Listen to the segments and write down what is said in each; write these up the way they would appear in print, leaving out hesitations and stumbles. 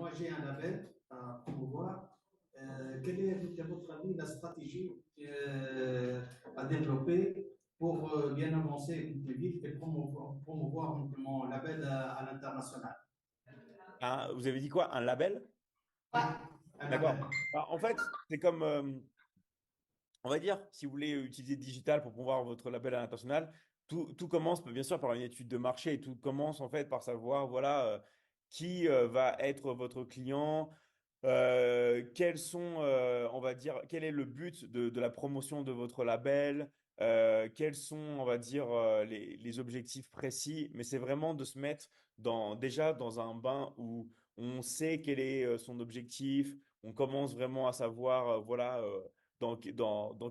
moi j'ai un label à promouvoir. Quelle est, à votre avis, la stratégie à développer pour bien avancer plus vite et promouvoir mon label à l'international? Vous avez dit quoi? Un label? Ouais, un label. D'accord. Bah, en fait, c'est comme, on va dire, si vous voulez utiliser digital pour promouvoir votre label à l'international, tout commence bien sûr par une étude de marché et tout commence en fait par savoir, voilà, qui va être votre client, quels sont, on va dire, quel est le but de la promotion de votre label, quels sont, on va dire, les objectifs précis, mais c'est vraiment de se mettre déjà dans un bain où on sait quel est son objectif, on commence vraiment à savoir, voilà, dans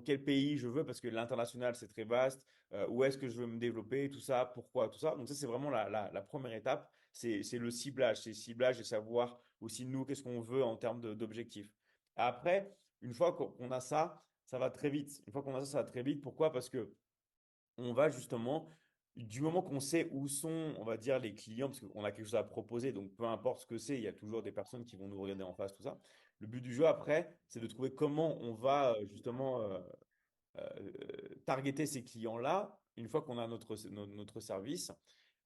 quel pays je veux, parce que l'international, c'est très vaste, où est-ce que je veux me développer, tout ça, pourquoi, tout ça. Donc ça, c'est vraiment la première étape, c'est le ciblage, c'est le ciblage et savoir aussi nous, qu'est-ce qu'on veut en termes d'objectifs. Après, une fois qu'on a ça, ça va très vite. Une fois qu'on a ça, ça va très vite. Pourquoi? Parce que on va justement, du moment qu'on sait où sont, on va dire, les clients, parce qu'on a quelque chose à proposer, donc peu importe ce que c'est, il y a toujours des personnes qui vont nous regarder en face, tout ça. Le but du jeu après, c'est de trouver comment on va justement targeter ces clients-là, une fois qu'on a notre service,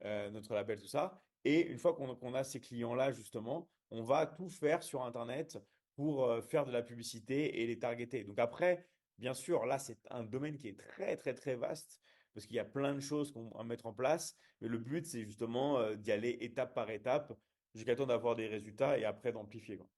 notre label, tout ça. Et une fois qu'on a ces clients-là, justement, on va tout faire sur Internet pour faire de la publicité et les targeter. Donc après, bien sûr, là, c'est un domaine qui est très, très, très vaste parce qu'il y a plein de choses qu'on va mettre en place. Mais le but, c'est justement d'y aller étape par étape jusqu'à temps d'avoir des résultats et après d'amplifier, quoi.